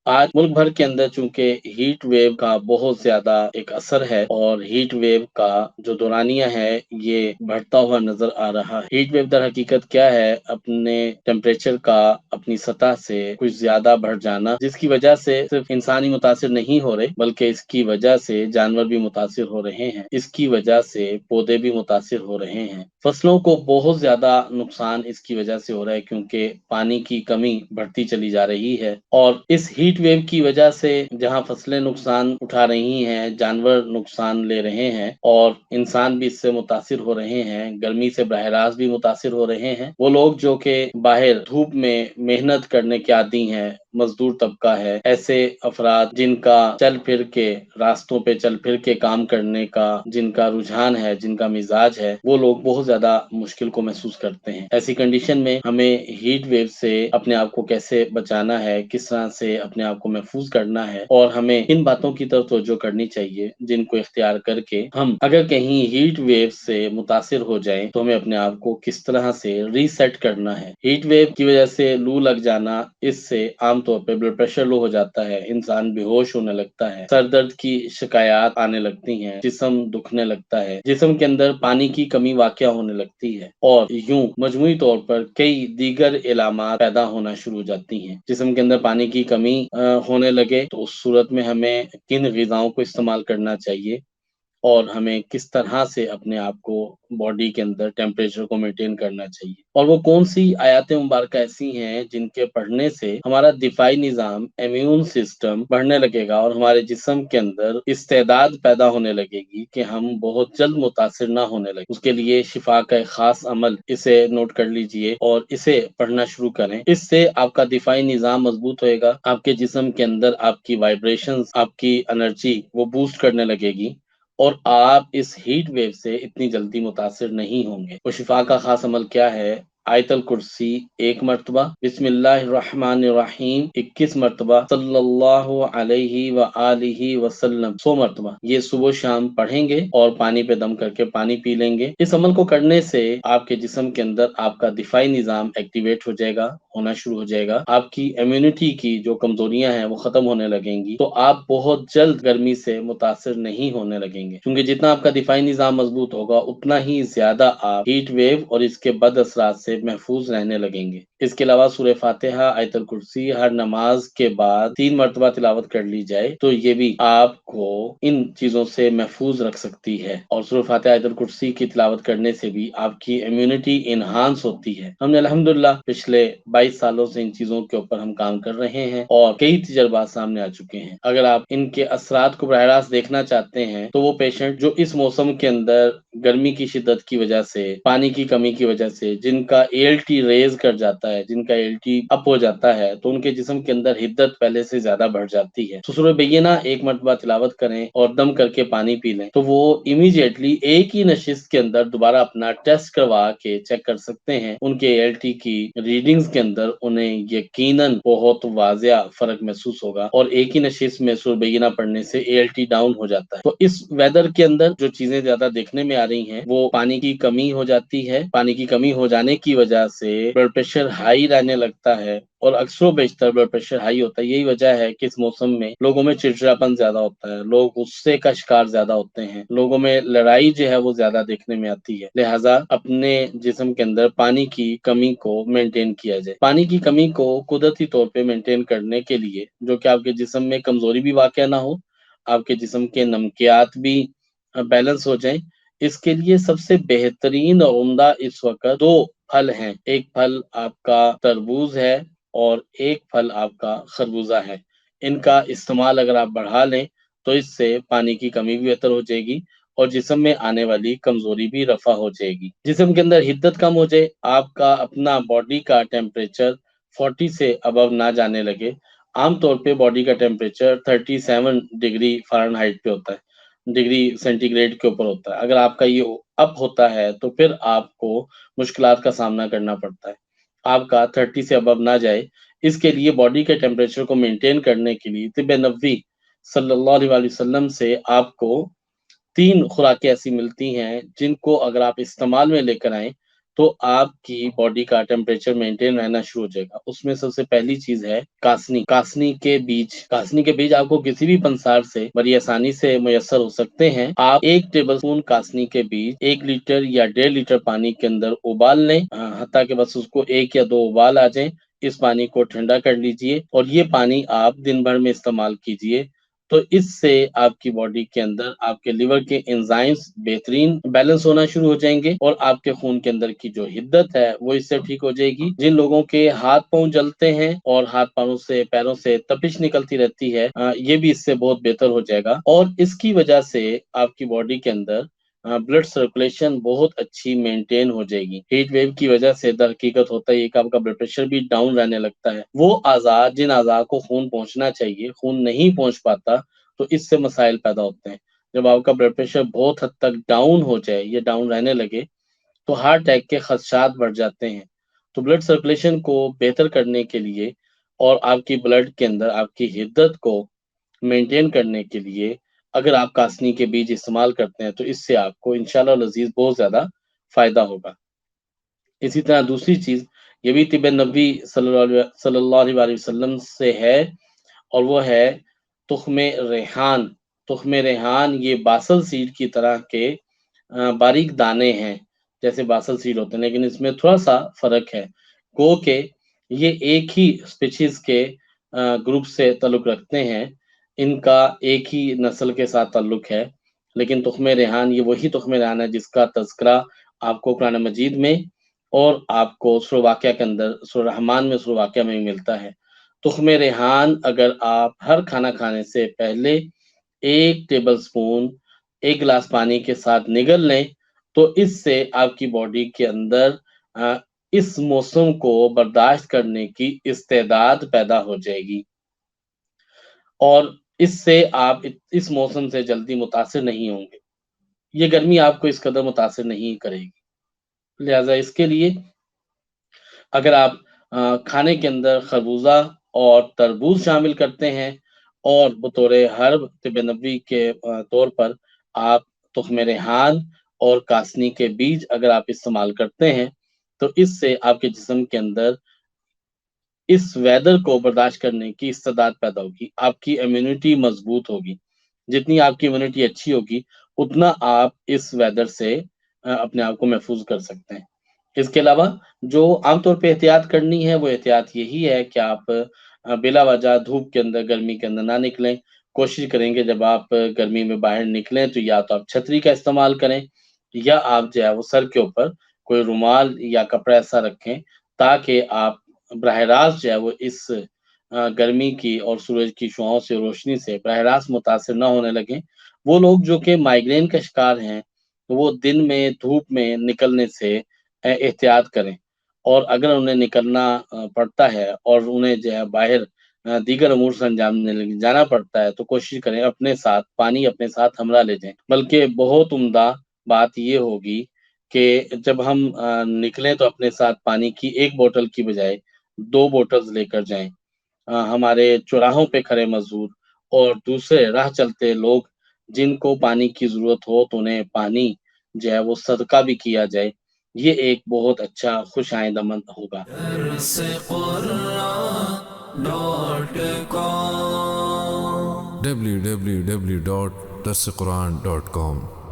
آج ملک بھر کے اندر چونکہ ہیٹ ویو کا بہت زیادہ ایک اثر ہے اور ہیٹ ویو کا جو دورانیہ ہے یہ بڑھتا ہوا نظر آ رہا ہے۔ ہیٹ ویو در حقیقت کیا ہے؟ اپنے ٹیمپریچر کا اپنی سطح سے کچھ زیادہ بڑھ جانا، جس کی وجہ سے صرف انسانی متاثر نہیں ہو رہے بلکہ اس کی وجہ سے جانور بھی متاثر ہو رہے ہیں، اس کی وجہ سے پودے بھی متاثر ہو رہے ہیں۔ فصلوں کو بہت زیادہ نقصان اس کی وجہ سے ہو رہا ہے کیونکہ پانی کی کمی بڑھتی چلی جا رہی ہے، اور اس ہیٹ ویو کی وجہ سے جہاں فصلیں نقصان اٹھا رہی ہیں، جانور نقصان لے رہے ہیں اور انسان بھی اس سے متاثر ہو رہے ہیں، گرمی سے براہ راست بھی متاثر ہو رہے ہیں۔ وہ لوگ جو کہ باہر دھوپ میں محنت کرنے کے عادی ہیں، مزدور طبقہ ہے، ایسے افراد جن کا چل پھر کے راستوں پہ چل پھر کے کام کرنے کا جن کا رجحان ہے، جن کا مزاج ہے، وہ لوگ بہت زیادہ مشکل کو محسوس کرتے ہیں۔ ایسی کنڈیشن میں ہمیں ہیٹ ویو سے اپنے آپ کو کیسے بچانا ہے، کس طرح سے اپنے آپ کو محفوظ کرنا ہے اور ہمیں ان باتوں کی طرف توجہ کرنی چاہیے جن کو اختیار کر کے ہم اگر کہیں ہیٹ ویو سے متاثر ہو جائیں تو ہمیں اپنے آپ کو کس طرح سے ریسیٹ کرنا ہے۔ ہیٹ ویو کی وجہ سے لو لگ جانا، اس سے عام طور پہ بلڈ پریشر لو ہو جاتا ہے، انسان بے ہوش ہونے لگتا ہے، سر درد کی شکایات آنے لگتی ہیں، جسم دکھنے لگتا ہے، جسم کے اندر پانی کی کمی واقع ہونے لگتی ہے اور یوں مجموعی طور پر کئی دیگر علامات پیدا ہونا شروع ہو جاتی ہیں۔ جسم کے اندر پانی کی کمی ہونے لگے تو اس صورت میں ہمیں کن غذاؤں کو استعمال کرنا چاہیے اور ہمیں کس طرح سے اپنے آپ کو باڈی کے اندر ٹیمپریچر کو مینٹین کرنا چاہیے، اور وہ کون سی آیات مبارکہ ایسی ہیں جن کے پڑھنے سے ہمارا دفاعی نظام، امیون سسٹم بڑھنے لگے گا اور ہمارے جسم کے اندر استعداد پیدا ہونے لگے گی کہ ہم بہت جلد متاثر نہ ہونے لگے۔ اس کے لیے شفا کا ایک خاص عمل، اسے نوٹ کر لیجئے اور اسے پڑھنا شروع کریں۔ اس سے آپ کا دفاعی نظام مضبوط ہوئے گا، آپ کے جسم کے اندر آپ کی وائبریشنز، آپ کی انرجی وہ بوسٹ کرنے لگے گی اور آپ اس ہیٹ ویو سے اتنی جلدی متاثر نہیں ہوں گے۔ وہ شفا کا خاص عمل کیا ہے؟ آیت الکرسی 1 مرتبہ، بسم اللہ الرحمن الرحیم 21 مرتبہ، صلی اللہ علیہ وآلہ وسلم 100 مرتبہ، یہ صبح و شام پڑھیں گے اور پانی پہ دم کر کے پانی پی لیں گے۔ اس عمل کو کرنے سے آپ کے جسم کے اندر آپ کا دفاعی نظام ایکٹیویٹ ہو جائے گا، ہونا شروع ہو جائے گا، آپ کی امیونٹی کی جو کمزوریاں ہیں وہ ختم ہونے لگیں گی، تو آپ بہت جلد گرمی سے متاثر نہیں ہونے لگیں گے، کیونکہ جتنا آپ کا دفاعی نظام مضبوط ہوگا اتنا ہی زیادہ آپ ہیٹ ویو اور اس کے بد اثرات سے محفوظ رہنے لگیں گے۔ اس کے علاوہ سورہ فاتحہ، آیت الکرسی ہر نماز کے بعد 3 مرتبہ تلاوت کر لی جائے تو یہ بھی آپ کو ان چیزوں سے محفوظ رکھ سکتی ہے، اور سورہ فاتحہ، آیت الکرسی کی تلاوت کرنے سے بھی آپ کی امیونٹی انہانس ہوتی ہے۔ ہم نے الحمدللہ پچھلے 22 سالوں سے ان چیزوں کے اوپر ہم کام کر رہے ہیں اور کئی تجربات سامنے آ چکے ہیں۔ اگر آپ ان کے اثرات کو براہ راست دیکھنا چاہتے ہیں تو وہ پیشنٹ جو اس موسم کے اندر گرمی کی شدت کی وجہ سے، پانی کی کمی کی وجہ سے، جن کا ALT ریز کر جاتا ہے، جن کا ALT اپ ہو جاتا ہے، تو ان کے جسم کے اندر حدت پہلے سے زیادہ بڑھ جاتی ہے، تو سورہ بینہ 1 مرتبہ تلاوت کریں اور دم کر کے پانی پی لیں تو وہ امیڈیٹلی ایک ہی نشست کے اندر دوبارہ اپنا ٹیسٹ کروا کے چیک کر سکتے ہیں۔ ان کے ALT کی ریڈنگز کے اندر انہیں یقیناً بہت واضح فرق محسوس ہوگا، اور ایک ہی نشست میں سورہ بینہ پڑھنے سے ALT ڈاؤن ہو جاتا ہے۔ تو اس ویدر کے اندر جو چیزیں زیادہ دیکھنے میں آ رہی ہیں وہ پانی کی کمی ہو جاتی ہے، پانی کی کمی ہو جانے کی وجہ سے بلڈ پریشر ہائی رہنے لگتا ہے، اور اکثر و بیشتر بلڈ پریشر ہائی ہوتا ہے۔ یہی وجہ ہے کہ اس موسم میں لوگوں میں چڑچڑاپن زیادہ ہوتا ہے، لوگ غصے کا شکار زیادہ ہوتے ہیں، لوگوں میں لڑائی جو ہے وہ زیادہ دیکھنے میں آتی ہے۔ لہٰذا اپنے جسم کے اندر پانی کی کمی کو مینٹین کیا جائے۔ پانی کی کمی کو قدرتی طور پہ مینٹین کرنے کے لیے، جو کہ آپ کے جسم میں کمزوری بھی واقع نہ ہو، آپ کے جسم کے نمکیات بھی بیلنس ہو جائیں، اس کے لیے سب سے بہترین اور عمدہ اس وقت 2 پھل ہیں۔ ایک پھل آپ کا تربوز ہے اور ایک پھل آپ کا خربوزہ ہے۔ ان کا استعمال اگر آپ بڑھا لیں تو اس سے پانی کی کمی بھی بہتر ہو جائے گی اور جسم میں آنے والی کمزوری بھی رفع ہو جائے گی۔ جسم کے اندر حدت کم ہو جائے، آپ کا اپنا باڈی کا ٹیمپریچر 40 سے ابو نہ جانے لگے۔ عام طور پہ باڈی کا ٹیمپریچر 37 ڈگری فارن ہائٹ پہ ہوتا ہے، ڈگری سینٹی گریڈ کے اوپر ہوتا ہے۔ اگر آپ کا یہ اپ ہوتا ہے تو پھر آپ کو مشکلات کا سامنا کرنا پڑتا ہے۔ آپ کا 30 سے ابو نہ جائے، اس کے لیے باڈی کے ٹیمپریچر کو مینٹین کرنے کے لیے طب نبوی صلی اللہ علیہ وآلہ وسلم سے آپ کو 3 خوراکیں ایسی ملتی ہیں جن کو اگر آپ استعمال میں لے کر آئیں تو آپ کی باڈی کا ٹیمپریچر مینٹین رہنا شروع ہو جائے گا۔ اس میں سب سے پہلی چیز ہے کاسنی۔ کاسنی کے بیج آپ کو کسی بھی پنسار سے بڑی آسانی سے میسر ہو سکتے ہیں۔ آپ 1 ٹیبل اسپون کاسنی کے بیج 1 لیٹر یا 1.5 لیٹر پانی کے اندر ابال لیں، حتیٰ کہ بس اس کو 1 یا 2 ابال آ جائیں۔ اس پانی کو ٹھنڈا کر لیجئے اور یہ پانی آپ دن بھر میں استعمال کیجئے، تو اس سے آپ کی باڈی کے اندر آپ کے لیور کے انزائمز بہترین بیلنس ہونا شروع ہو جائیں گے، اور آپ کے خون کے اندر کی جو حدت ہے وہ اس سے ٹھیک ہو جائے گی۔ جن لوگوں کے ہاتھ پاؤں جلتے ہیں اور ہاتھ پیروں سے تپش نکلتی رہتی ہے، یہ بھی اس سے بہت بہتر ہو جائے گا، اور اس کی وجہ سے آپ کی باڈی کے اندر بلڈ سرکولیشن بہت اچھی مینٹین ہو جائے گی۔ ہیٹ ویو کی وجہ سے در حقیقت ہوتا ہے کہ آپ کا بلڈ پریشر بھی ڈاؤن رہنے لگتا ہے۔ وہ جن اعضاء کو خون پہنچنا چاہیے، خون نہیں پہنچ پاتا، تو اس سے مسائل پیدا ہوتے ہیں۔ جب آپ کا بلڈ پریشر بہت حد تک ڈاؤن ہو جائے یا ڈاؤن رہنے لگے تو ہارٹ اٹیک کے خدشات بڑھ جاتے ہیں۔ تو بلڈ سرکولیشن کو بہتر کرنے کے لیے اور آپ کی بلڈ کے اندر آپ کی حدت کو مینٹین کرنے کے لیے اگر آپ کاسنی کے بیج استعمال کرتے ہیں تو اس سے آپ کو انشاءاللہ العزیز بہت زیادہ فائدہ ہوگا۔ اسی طرح دوسری چیز یہ بھی طب نبوی صلی اللہ علیہ وسلم سے ہے، اور وہ ہے تخم ریحان۔ تخم ریحان یہ باسل سیڈ کی طرح کے باریک دانے ہیں، جیسے باسل سیڈ ہوتے ہیں، لیکن اس میں تھوڑا سا فرق ہے۔ گو کہ یہ ایک ہی اسپیشیز کے گروپ سے تعلق رکھتے ہیں، ان کا ایک ہی نسل کے ساتھ تعلق ہے، لیکن تخم ریحان یہ وہی تخم ریحان ہے جس کا تذکرہ آپ کو قرآن مجید میں اور آپ کو سورہ واقعہ کے اندر، سورہ رحمان میں، سورہ واقعہ میں ملتا ہے۔ تخم ریحان اگر آپ ہر کھانا کھانے سے پہلے 1 ٹیبل سپون 1 گلاس پانی کے ساتھ نگل لیں تو اس سے آپ کی باڈی کے اندر اس موسم کو برداشت کرنے کی استعداد پیدا ہو جائے گی، اور اس سے آپ اس موسم سے جلدی متاثر نہیں ہوں گے۔ یہ گرمی آپ کو اس قدر متاثر نہیں کرے گی، لہٰذا اس کے لیے اگر آپ کھانے کے اندر خربوزہ اور تربوز شامل کرتے ہیں، اور بطور حرب طب نبوی کے طور پر آپ تخم ریحان اور کاسنی کے بیج اگر آپ استعمال کرتے ہیں، تو اس سے آپ کے جسم کے اندر اس ویدر کو برداشت کرنے کی استعداد پیدا ہوگی، آپ کی امیونٹی مضبوط ہوگی۔ جتنی آپ کی امیونٹی اچھی ہوگی اتنا آپ اس ویدر سے اپنے آپ کو محفوظ کر سکتے ہیں۔ اس کے علاوہ جو عام طور پہ احتیاط کرنی ہے وہ احتیاط یہی ہے کہ آپ بلا وجہ دھوپ کے اندر، گرمی کے اندر نہ نکلیں۔ کوشش کریں کہ جب آپ گرمی میں باہر نکلیں تو یا تو آپ چھتری کا استعمال کریں، یا آپ جو ہے وہ سر کے اوپر کوئی رومال یا کپڑا ایسا رکھیں تاکہ آپ براہ راست جو ہے وہ اس گرمی کی اور سورج کی شعاؤں سے، روشنی سے براہ راست متاثر نہ ہونے لگیں۔ وہ لوگ جو کہ مائیگرین کا شکار ہیں وہ دن میں دھوپ میں نکلنے سے احتیاط کریں، اور اگر انہیں نکلنا پڑتا ہے اور انہیں جو ہے باہر دیگر امور سے انجام جانا پڑتا ہے تو کوشش کریں اپنے ساتھ پانی اپنے ساتھ ہمراہ لے جائیں۔ بلکہ بہت عمدہ بات یہ ہوگی کہ جب ہم نکلیں تو اپنے ساتھ پانی کی 1 بوتل کی بجائے 2 بوتلز لے کر جائیں۔ ہمارے چوراہوں پہ کھڑے مزدور اور دوسرے راہ چلتے لوگ جن کو پانی کی ضرورت ہو تو انہیں پانی جو ہے وہ صدقہ بھی کیا جائے، یہ ایک بہت اچھا خوش آئند عمل ہوگا۔ www.darsequran.com